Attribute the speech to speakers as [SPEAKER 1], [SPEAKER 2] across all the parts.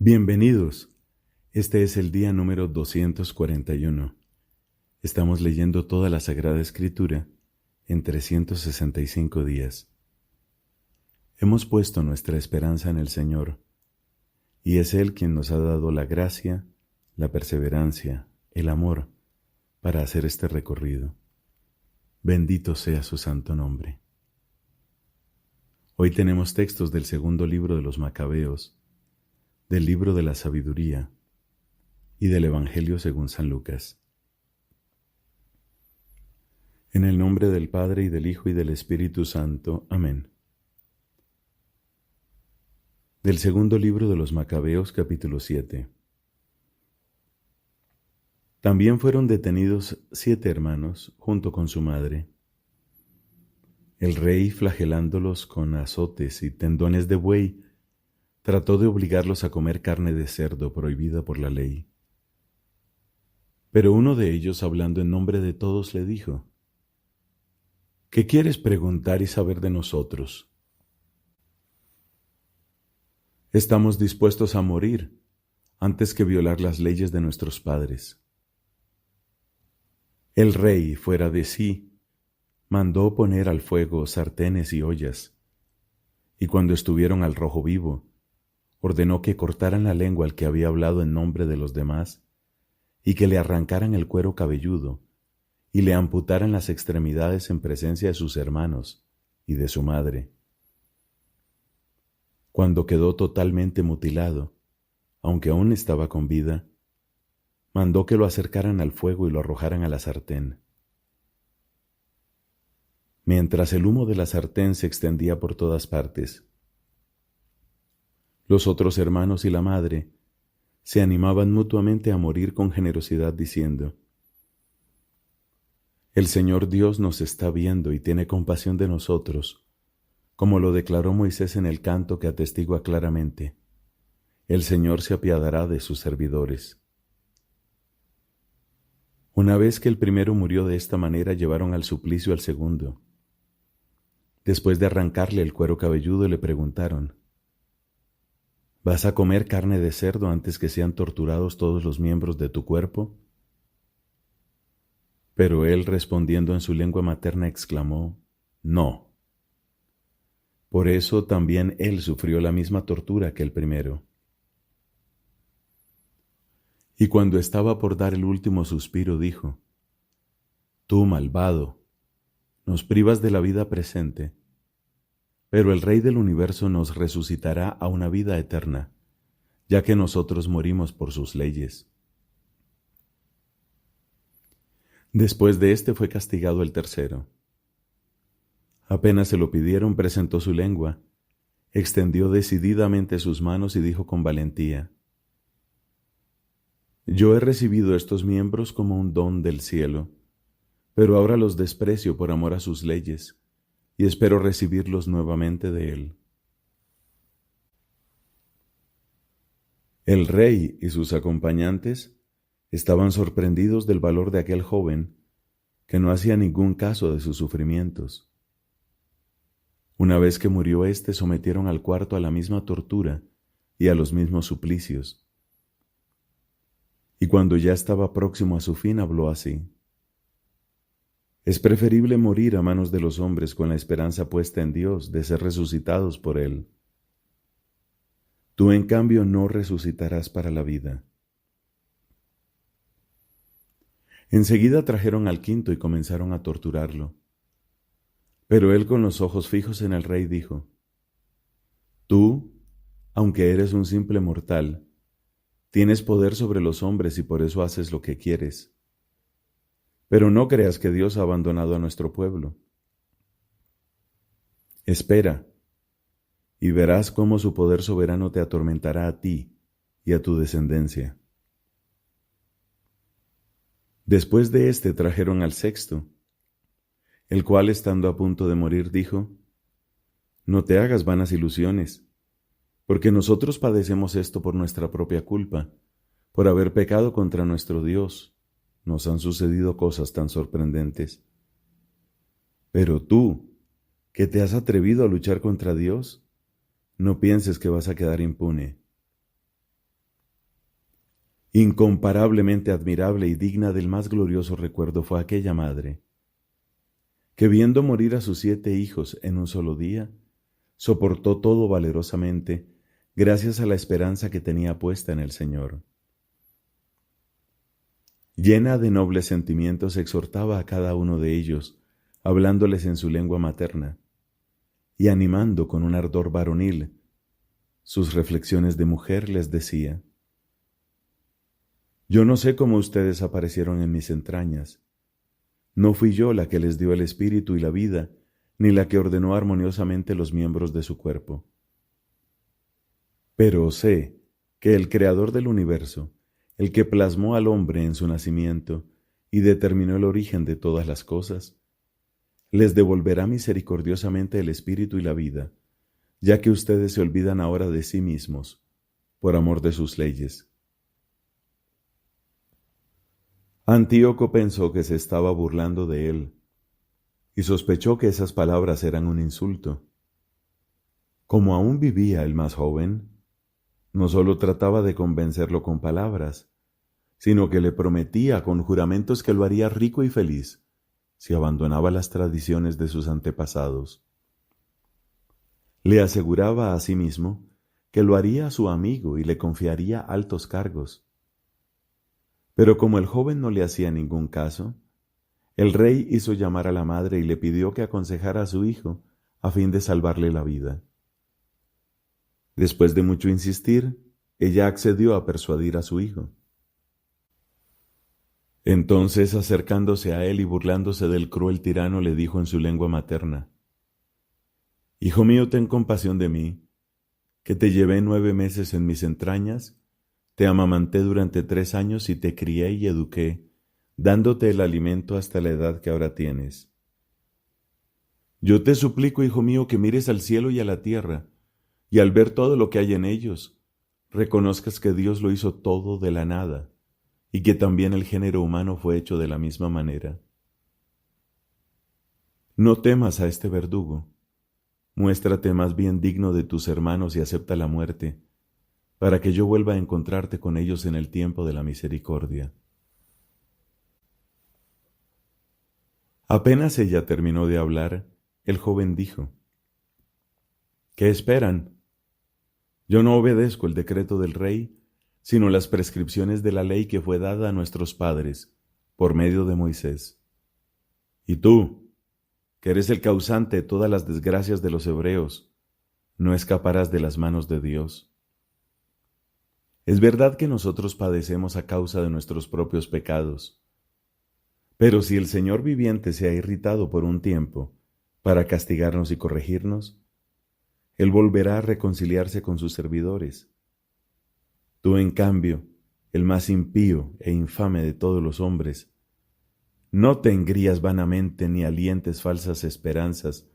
[SPEAKER 1] Bienvenidos. Este es el día número 241. Estamos leyendo toda la Sagrada Escritura en 365 días. Hemos puesto nuestra esperanza en el Señor, y es Él quien nos ha dado la gracia, la perseverancia, el amor para hacer este recorrido. Bendito sea su santo nombre. Hoy tenemos textos del segundo libro de los Macabeos, del libro de la sabiduría y del Evangelio según San Lucas. En el nombre del Padre, y del Hijo, y del Espíritu Santo. Amén. Del segundo libro de los Macabeos, capítulo 7. También fueron detenidos 7 hermanos junto con su madre. El rey, flagelándolos con azotes y tendones de buey, trató de obligarlos a comer carne de cerdo prohibida por la ley. Pero uno de ellos, hablando en nombre de todos, le dijo: ¿Qué quieres preguntar y saber de nosotros? Estamos dispuestos a morir antes que violar las leyes de nuestros padres. El rey, fuera de sí, mandó poner al fuego sartenes y ollas, y cuando estuvieron al rojo vivo, ordenó que cortaran la lengua al que había hablado en nombre de los demás, y que le arrancaran el cuero cabelludo, y le amputaran las extremidades en presencia de sus hermanos y de su madre. Cuando quedó totalmente mutilado, aunque aún estaba con vida, mandó que lo acercaran al fuego y lo arrojaran a la sartén. Mientras el humo de la sartén se extendía por todas partes, los otros hermanos y la madre se animaban mutuamente a morir con generosidad, diciendo: El Señor Dios nos está viendo y tiene compasión de nosotros, como lo declaró Moisés en el canto que atestigua claramente: El Señor se apiadará de sus servidores. Una vez que el primero murió de esta manera, llevaron al suplicio al segundo. Después de arrancarle el cuero cabelludo, le preguntaron: ¿Vas a comer carne de cerdo antes que sean torturados todos los miembros de tu cuerpo? Pero él, respondiendo en su lengua materna, exclamó: No. Por eso también él sufrió la misma tortura que el primero. Y cuando estaba por dar el último suspiro, dijo: Tú, malvado, nos privas de la vida presente, pero el Rey del universo nos resucitará a una vida eterna, ya que nosotros morimos por sus leyes. Después de este fue castigado el tercero. Apenas se lo pidieron, presentó su lengua, extendió decididamente sus manos y dijo con valentía: Yo he recibido estos miembros como un don del cielo, pero ahora los desprecio por amor a sus leyes, y espero recibirlos nuevamente de él. El rey y sus acompañantes estaban sorprendidos del valor de aquel joven, que no hacía ningún caso de sus sufrimientos. Una vez que murió éste, sometieron al cuarto a la misma tortura y a los mismos suplicios. Y cuando ya estaba próximo a su fin, habló así: Es preferible morir a manos de los hombres con la esperanza puesta en Dios de ser resucitados por Él. Tú, en cambio, no resucitarás para la vida. Enseguida trajeron al quinto y comenzaron a torturarlo. Pero él, con los ojos fijos en el rey, dijo: Tú, aunque eres un simple mortal, tienes poder sobre los hombres y por eso haces lo que quieres. Pero no creas que Dios ha abandonado a nuestro pueblo. Espera, y verás cómo su poder soberano te atormentará a ti y a tu descendencia. Después de éste trajeron al sexto, el cual, estando a punto de morir, dijo: No te hagas vanas ilusiones, porque nosotros padecemos esto por nuestra propia culpa, por haber pecado contra nuestro Dios. Nos han sucedido cosas tan sorprendentes. Pero tú, que te has atrevido a luchar contra Dios, no pienses que vas a quedar impune. Incomparablemente admirable y digna del más glorioso recuerdo fue aquella madre, que viendo morir a sus 7 hijos en un solo día, soportó todo valerosamente, gracias a la esperanza que tenía puesta en el Señor. Llena de nobles sentimientos, exhortaba a cada uno de ellos, hablándoles en su lengua materna, y animando con un ardor varonil sus reflexiones de mujer, les decía: yo no sé cómo ustedes aparecieron en mis entrañas. No fui yo la que les dio el espíritu y la vida, ni la que ordenó armoniosamente los miembros de su cuerpo. Pero sé que el Creador del universo, el que plasmó al hombre en su nacimiento y determinó el origen de todas las cosas, les devolverá misericordiosamente el espíritu y la vida, ya que ustedes se olvidan ahora de sí mismos, por amor de sus leyes. Antíoco pensó que se estaba burlando de él, y sospechó que esas palabras eran un insulto. Como aún vivía el más joven, no solo trataba de convencerlo con palabras, sino que le prometía con juramentos que lo haría rico y feliz si abandonaba las tradiciones de sus antepasados. Le aseguraba a sí mismo que lo haría su amigo y le confiaría altos cargos. Pero como el joven no le hacía ningún caso, el rey hizo llamar a la madre y le pidió que aconsejara a su hijo a fin de salvarle la vida. Después de mucho insistir, ella accedió a persuadir a su hijo. Entonces, acercándose a él y burlándose del cruel tirano, le dijo en su lengua materna: Hijo mío, ten compasión de mí, que te llevé 9 meses en mis entrañas, te amamanté durante 3 años y te crié y eduqué, dándote el alimento hasta la edad que ahora tienes. Yo te suplico, hijo mío, que mires al cielo y a la tierra, y al ver todo lo que hay en ellos, reconozcas que Dios lo hizo todo de la nada, y que también el género humano fue hecho de la misma manera. No temas a este verdugo, muéstrate más bien digno de tus hermanos y acepta la muerte, para que yo vuelva a encontrarte con ellos en el tiempo de la misericordia. Apenas ella terminó de hablar, el joven dijo: ¿Qué esperan? Yo no obedezco el decreto del rey, sino las prescripciones de la ley que fue dada a nuestros padres por medio de Moisés. Y tú, que eres el causante de todas las desgracias de los hebreos, no escaparás de las manos de Dios. Es verdad que nosotros padecemos a causa de nuestros propios pecados, pero si el Señor viviente se ha irritado por un tiempo para castigarnos y corregirnos, Él volverá a reconciliarse con sus servidores. Tú, en cambio, el más impío e infame de todos los hombres, no te engrías vanamente ni alientes falsas esperanzas,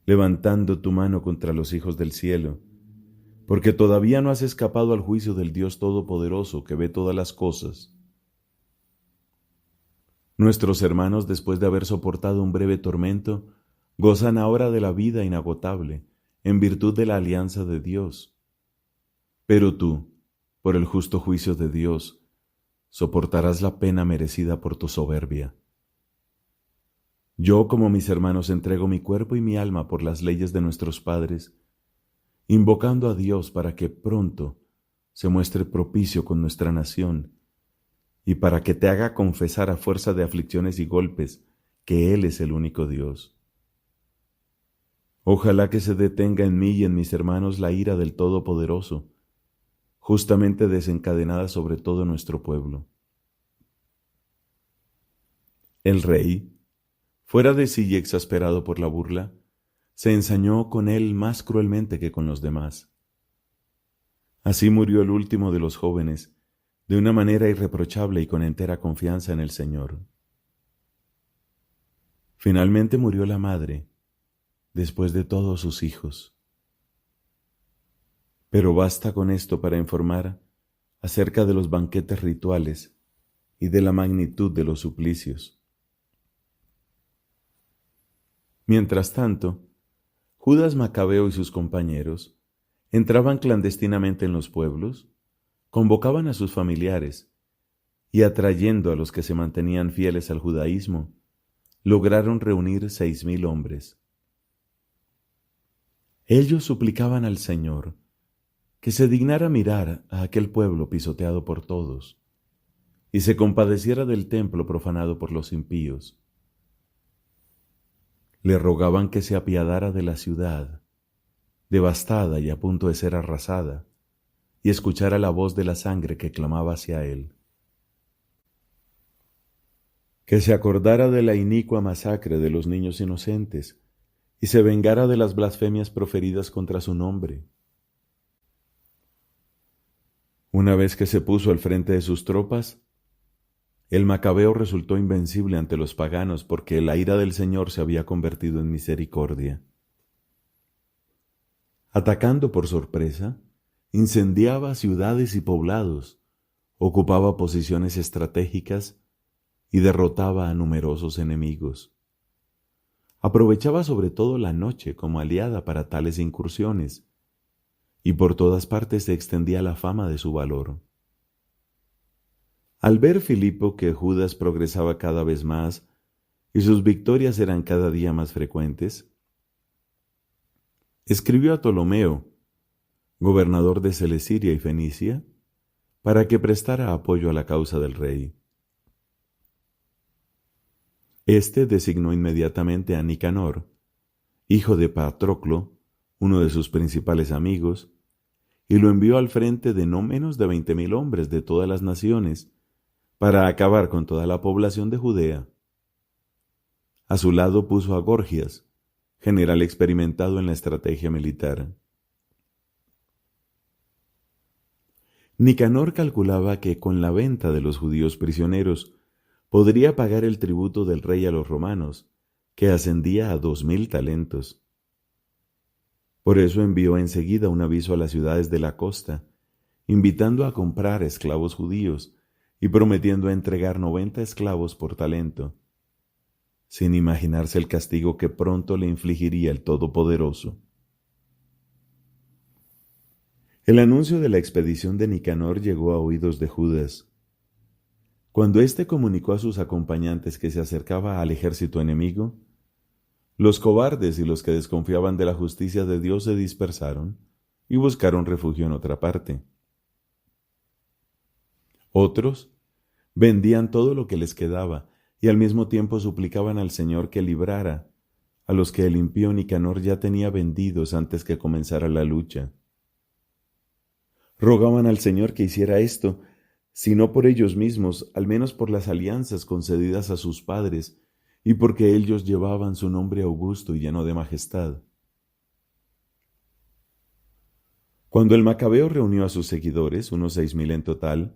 [SPEAKER 1] levantando tu mano contra los hijos del cielo, porque todavía no has escapado al juicio del Dios Todopoderoso que ve todas las cosas. Nuestros hermanos, después de haber soportado un breve tormento, gozan ahora de la vida inagotable, en virtud de la alianza de Dios. Pero tú, por el justo juicio de Dios, soportarás la pena merecida por tu soberbia. Yo, como mis hermanos, entrego mi cuerpo y mi alma por las leyes de nuestros padres, invocando a Dios para que pronto se muestre propicio con nuestra nación y para que te haga confesar a fuerza de aflicciones y golpes que Él es el único Dios. Ojalá que se detenga en mí y en mis hermanos la ira del Todopoderoso, justamente desencadenada sobre todo nuestro pueblo. El rey, fuera de sí y exasperado por la burla, se ensañó con él más cruelmente que con los demás. Así murió el último de los jóvenes, de una manera irreprochable y con entera confianza en el Señor. Finalmente murió la madre, después de todos sus hijos. Pero basta con esto para informar acerca de los banquetes rituales y de la magnitud de los suplicios. Mientras tanto, Judas Macabeo y sus compañeros entraban clandestinamente en los pueblos, convocaban a sus familiares y, atrayendo a los que se mantenían fieles al judaísmo, lograron reunir 6,000 hombres. Ellos suplicaban al Señor que se dignara mirar a aquel pueblo pisoteado por todos y se compadeciera del templo profanado por los impíos. Le rogaban que se apiadara de la ciudad, devastada y a punto de ser arrasada, y escuchara la voz de la sangre que clamaba hacia él. Que se acordara de la inicua masacre de los niños inocentes y se vengara de las blasfemias proferidas contra su nombre. Una vez que se puso al frente de sus tropas, el macabeo resultó invencible ante los paganos porque la ira del Señor se había convertido en misericordia. Atacando por sorpresa, incendiaba ciudades y poblados, ocupaba posiciones estratégicas y derrotaba a numerosos enemigos. Aprovechaba sobre todo la noche como aliada para tales incursiones, y por todas partes se extendía la fama de su valor. Al ver Filipo que Judas progresaba cada vez más y sus victorias eran cada día más frecuentes, escribió a Ptolomeo, gobernador de Celesiria y Fenicia, para que prestara apoyo a la causa del rey. Este designó inmediatamente a Nicanor, hijo de Patroclo, uno de sus principales amigos, y lo envió al frente de no menos de 20,000 hombres de todas las naciones, para acabar con toda la población de Judea. A su lado puso a Gorgias, general experimentado en la estrategia militar. Nicanor calculaba que con la venta de los judíos prisioneros podría pagar el tributo del rey a los romanos, que ascendía a 2,000 talentos. Por eso envió enseguida un aviso a las ciudades de la costa, invitando a comprar esclavos judíos y prometiendo entregar 90 esclavos por talento, sin imaginarse el castigo que pronto le infligiría el Todopoderoso. El anuncio de la expedición de Nicanor llegó a oídos de Judas. Cuando éste comunicó a sus acompañantes que se acercaba al ejército enemigo, los cobardes y los que desconfiaban de la justicia de Dios se dispersaron y buscaron refugio en otra parte. Otros vendían todo lo que les quedaba y al mismo tiempo suplicaban al Señor que librara a los que el impío Nicanor ya tenía vendidos antes que comenzara la lucha. Rogaban al Señor que hiciera esto, si no por ellos mismos, al menos por las alianzas concedidas a sus padres, y porque ellos llevaban su nombre augusto y lleno de majestad. Cuando el macabeo reunió a sus seguidores, unos 6,000 en total,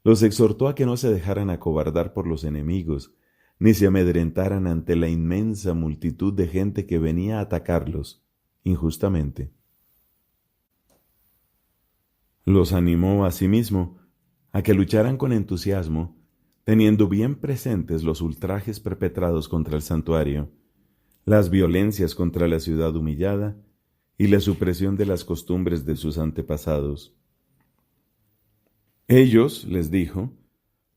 [SPEAKER 1] los exhortó a que no se dejaran acobardar por los enemigos, ni se amedrentaran ante la inmensa multitud de gente que venía a atacarlos injustamente. Los animó asimismo a que lucharan con entusiasmo, teniendo bien presentes los ultrajes perpetrados contra el santuario, las violencias contra la ciudad humillada y la supresión de las costumbres de sus antepasados. Ellos, les dijo,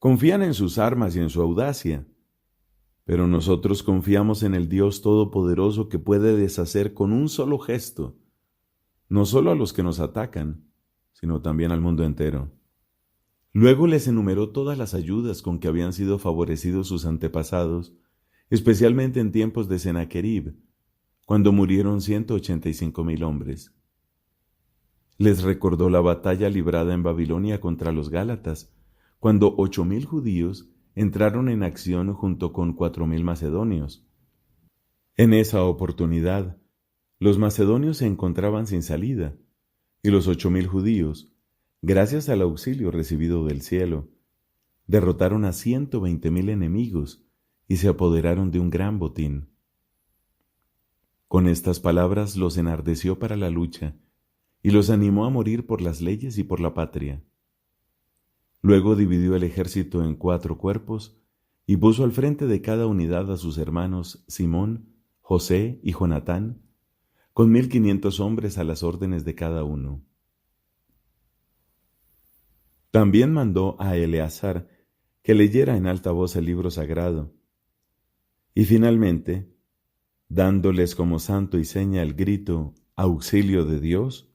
[SPEAKER 1] confían en sus armas y en su audacia, pero nosotros confiamos en el Dios Todopoderoso que puede deshacer con un solo gesto, no solo a los que nos atacan, sino también al mundo entero. Luego les enumeró todas las ayudas con que habían sido favorecidos sus antepasados, especialmente en tiempos de Sennacherib, cuando murieron 185,000 hombres. Les recordó la batalla librada en Babilonia contra los gálatas, cuando 8,000 judíos entraron en acción junto con 4,000 macedonios. En esa oportunidad, los macedonios se encontraban sin salida, y los 8,000 judíos, gracias al auxilio recibido del cielo, derrotaron a 120,000 enemigos y se apoderaron de un gran botín. Con estas palabras los enardeció para la lucha y los animó a morir por las leyes y por la patria. Luego dividió el ejército en 4 cuerpos y puso al frente de cada unidad a sus hermanos Simón, José y Jonatán, con 1,500 hombres a las órdenes de cada uno. También mandó a Eleazar que leyera en alta voz el libro sagrado. Y finalmente, dándoles como santo y seña el grito «Auxilio de Dios»,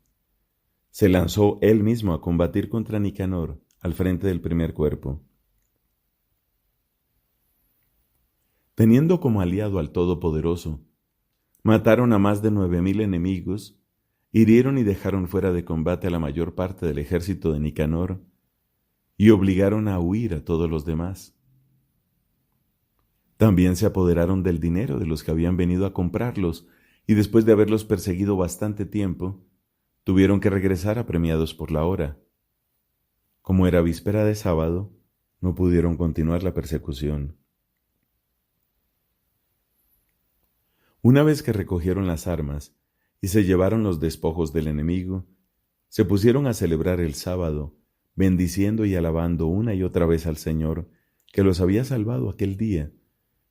[SPEAKER 1] se lanzó él mismo a combatir contra Nicanor al frente del primer cuerpo. Teniendo como aliado al Todopoderoso, mataron a más de 9,000 enemigos, hirieron y dejaron fuera de combate a la mayor parte del ejército de Nicanor y obligaron a huir a todos los demás. También se apoderaron del dinero de los que habían venido a comprarlos y después de haberlos perseguido bastante tiempo, tuvieron que regresar apremiados por la hora. Como era víspera de sábado, no pudieron continuar la persecución. Una vez que recogieron las armas y se llevaron los despojos del enemigo, se pusieron a celebrar el sábado, bendiciendo y alabando una y otra vez al Señor, que los había salvado aquel día,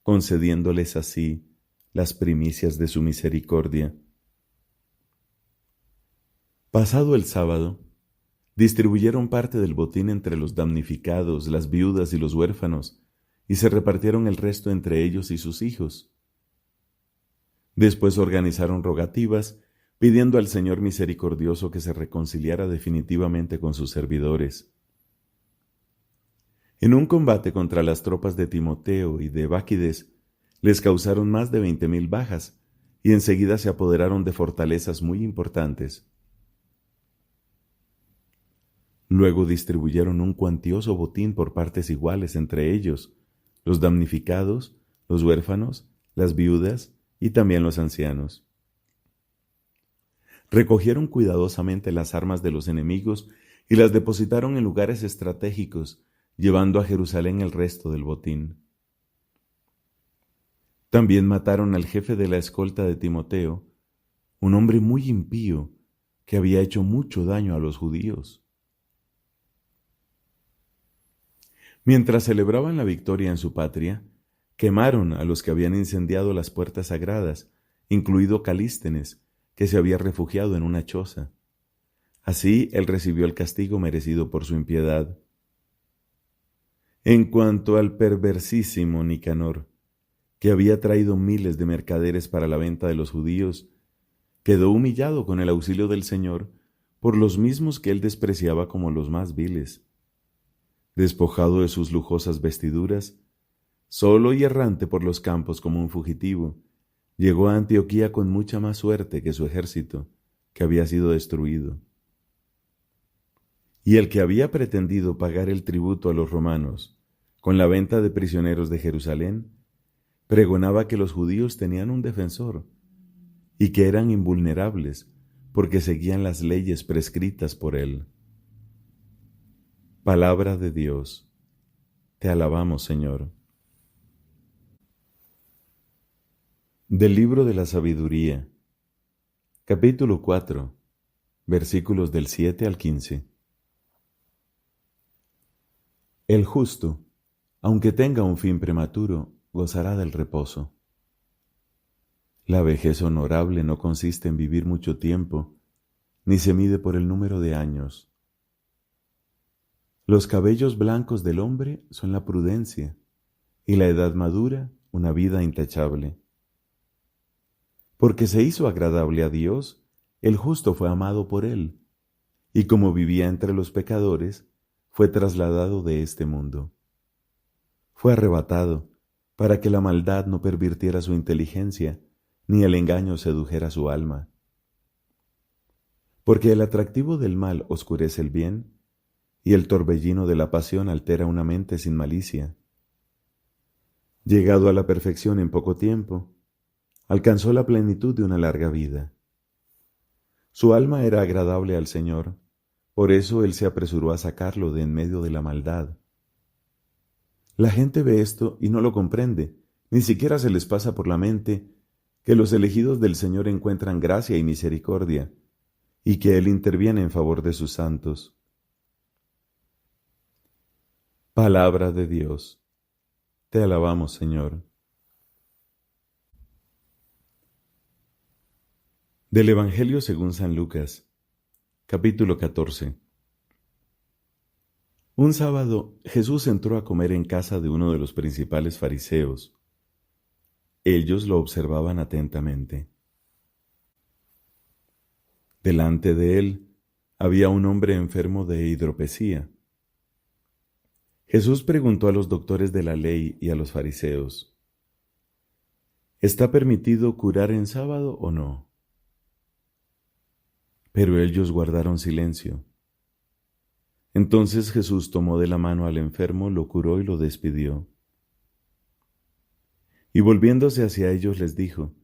[SPEAKER 1] concediéndoles así las primicias de su misericordia. Pasado el sábado, distribuyeron parte del botín entre los damnificados, las viudas y los huérfanos, y se repartieron el resto entre ellos y sus hijos. Después organizaron rogativas, pidiendo al Señor misericordioso que se reconciliara definitivamente con sus servidores. En un combate contra las tropas de Timoteo y de Báquides, les causaron más de 20,000 bajas, y enseguida se apoderaron de fortalezas muy importantes. Luego distribuyeron un cuantioso botín por partes iguales entre ellos, los damnificados, los huérfanos, las viudas y también los ancianos. Recogieron cuidadosamente las armas de los enemigos y las depositaron en lugares estratégicos, llevando a Jerusalén el resto del botín. También mataron al jefe de la escolta de Timoteo, un hombre muy impío que había hecho mucho daño a los judíos. Mientras celebraban la victoria en su patria, quemaron a los que habían incendiado las puertas sagradas, incluido Calístenes, que se había refugiado en una choza. Así él recibió el castigo merecido por su impiedad. En cuanto al perversísimo Nicanor, que había traído miles de mercaderes para la venta de los judíos, quedó humillado con el auxilio del Señor por los mismos que él despreciaba como los más viles. Despojado de sus lujosas vestiduras, solo y errante por los campos como un fugitivo, llegó a Antioquía con mucha más suerte que su ejército, que había sido destruido. Y el que había pretendido pagar el tributo a los romanos con la venta de prisioneros de Jerusalén, pregonaba que los judíos tenían un defensor y que eran invulnerables porque seguían las leyes prescritas por él. Palabra de Dios. Te alabamos, Señor. Del libro de la sabiduría, capítulo 4, versículos del 7 al 15. El justo, aunque tenga un fin prematuro, gozará del reposo. La vejez honorable no consiste en vivir mucho tiempo, ni se mide por el número de años. Los cabellos blancos del hombre son la prudencia, y la edad madura una vida intachable. Porque se hizo agradable a Dios, el justo fue amado por él, y como vivía entre los pecadores, fue trasladado de este mundo. Fue arrebatado para que la maldad no pervirtiera su inteligencia, ni el engaño sedujera su alma. Porque el atractivo del mal oscurece el bien, y el torbellino de la pasión altera una mente sin malicia. Llegado a la perfección en poco tiempo, alcanzó la plenitud de una larga vida. Su alma era agradable al Señor, por eso Él se apresuró a sacarlo de en medio de la maldad. La gente ve esto y no lo comprende, ni siquiera se les pasa por la mente que los elegidos del Señor encuentran gracia y misericordia, y que Él interviene en favor de sus santos. Palabra de Dios. Te alabamos, Señor. Del Evangelio según San Lucas, capítulo 14. Un sábado Jesús entró a comer en casa de uno de los principales fariseos. Ellos lo observaban atentamente. Delante de él había un hombre enfermo de hidropesía. Jesús preguntó a los doctores de la ley y a los fariseos: ¿está permitido curar en sábado o no? Pero ellos guardaron silencio. Entonces Jesús tomó de la mano al enfermo, lo curó y lo despidió. Y volviéndose hacia ellos les dijo: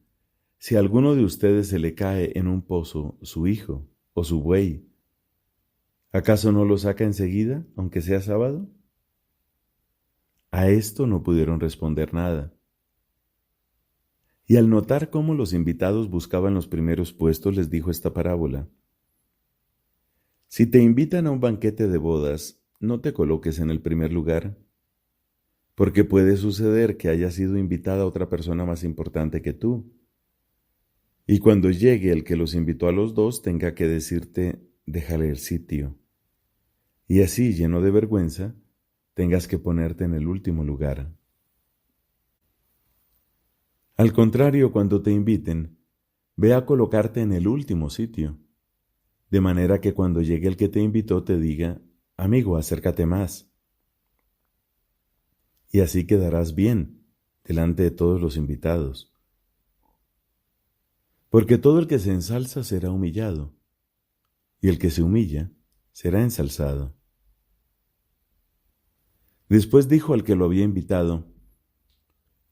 [SPEAKER 1] si a alguno de ustedes se le cae en un pozo su hijo o su buey, ¿acaso no lo saca enseguida, aunque sea sábado? A esto no pudieron responder nada. Y al notar cómo los invitados buscaban los primeros puestos, les dijo esta parábola: si te invitan a un banquete de bodas, no te coloques en el primer lugar, porque puede suceder que haya sido invitada otra persona más importante que tú. Y cuando llegue el que los invitó a los dos, tenga que decirte: déjale el sitio. Y así, lleno de vergüenza, tengas que ponerte en el último lugar. Al contrario, cuando te inviten, ve a colocarte en el último sitio, de manera que cuando llegue el que te invitó te diga: amigo, acércate más. Y así quedarás bien delante de todos los invitados. Porque todo el que se ensalza será humillado, y el que se humilla será ensalzado. Después dijo al que lo había invitado: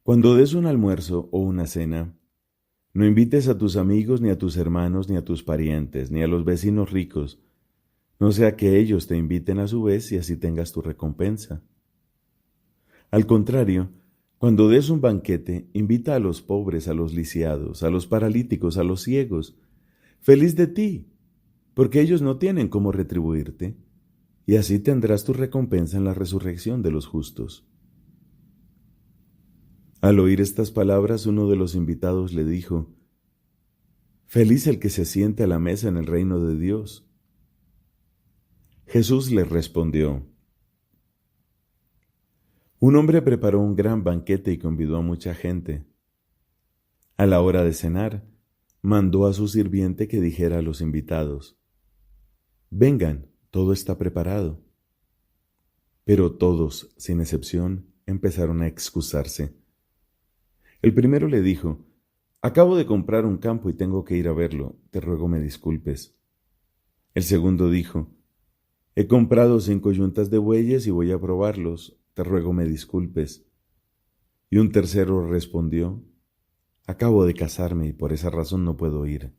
[SPEAKER 1] cuando des un almuerzo o una cena, no invites a tus amigos, ni a tus hermanos, ni a tus parientes, ni a los vecinos ricos, no sea que ellos te inviten a su vez y así tengas tu recompensa. Al contrario, cuando des un banquete, invita a los pobres, a los lisiados, a los paralíticos, a los ciegos. Feliz de ti, porque ellos no tienen cómo retribuirte, y así tendrás tu recompensa en la resurrección de los justos. Al oír estas palabras, uno de los invitados le dijo: feliz el que se siente a la mesa en el reino de Dios. Jesús le respondió: un hombre preparó un gran banquete y convidó a mucha gente. A la hora de cenar, mandó a su sirviente que dijera a los invitados: vengan, todo está preparado. Pero todos, sin excepción, empezaron a excusarse. El primero le dijo: acabo de comprar un campo y tengo que ir a verlo, te ruego me disculpes. El segundo dijo: he comprado 5 yuntas de bueyes y voy a probarlos, te ruego me disculpes. Y un tercero respondió: acabo de casarme y por esa razón no puedo ir.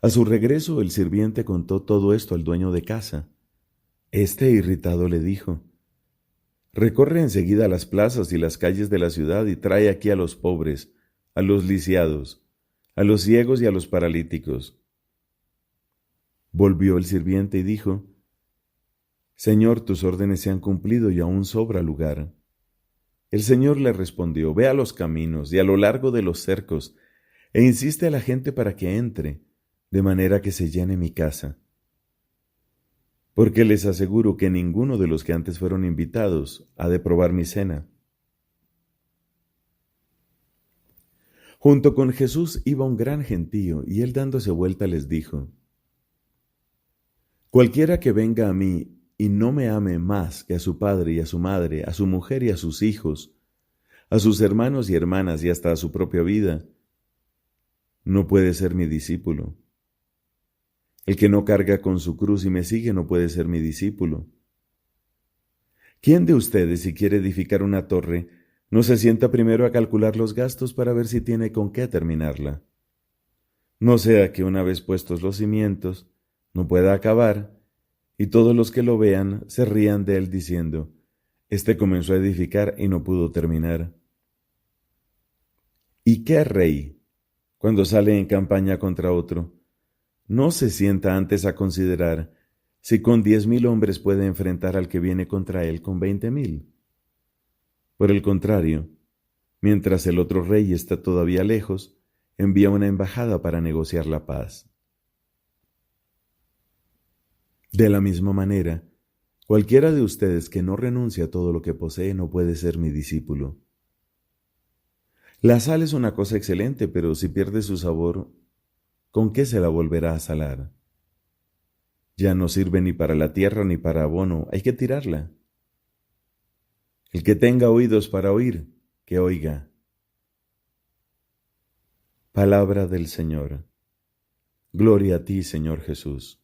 [SPEAKER 1] A su regreso, el sirviente contó todo esto al dueño de casa. Este, irritado, le dijo: recorre enseguida las plazas y las calles de la ciudad y trae aquí a los pobres, a los lisiados, a los ciegos y a los paralíticos. Volvió el sirviente y dijo: Señor, tus órdenes se han cumplido y aún sobra lugar. El Señor le respondió: ve a los caminos y a lo largo de los cercos, e insiste a la gente para que entre, de manera que se llene mi casa. Porque les aseguro que ninguno de los que antes fueron invitados ha de probar mi cena. Junto con Jesús iba un gran gentío, y él dándose vuelta les dijo: cualquiera que venga a mí y no me ame más que a su padre y a su madre, a su mujer y a sus hijos, a sus hermanos y hermanas y hasta a su propia vida, no puede ser mi discípulo. El que no carga con su cruz y me sigue no puede ser mi discípulo. ¿Quién de ustedes, si quiere edificar una torre, no se sienta primero a calcular los gastos para ver si tiene con qué terminarla? No sea que una vez puestos los cimientos, no pueda acabar, y todos los que lo vean se rían de él diciendo: este comenzó a edificar y no pudo terminar. ¿Y qué rey, cuando sale en campaña contra otro, no se sienta antes a considerar si con 10,000 hombres puede enfrentar al que viene contra él con 20,000? Por el contrario, mientras el otro rey está todavía lejos, envía una embajada para negociar la paz. De la misma manera, Cualquiera de ustedes que no renuncie a todo lo que posee no puede ser mi discípulo. La sal es una cosa excelente, pero si pierde su sabor, ¿con qué se la volverá a salar? Ya no sirve ni para la tierra ni para abono, hay que tirarla. El que tenga oídos para oír, que oiga. Palabra del Señor. Gloria a ti, Señor Jesús.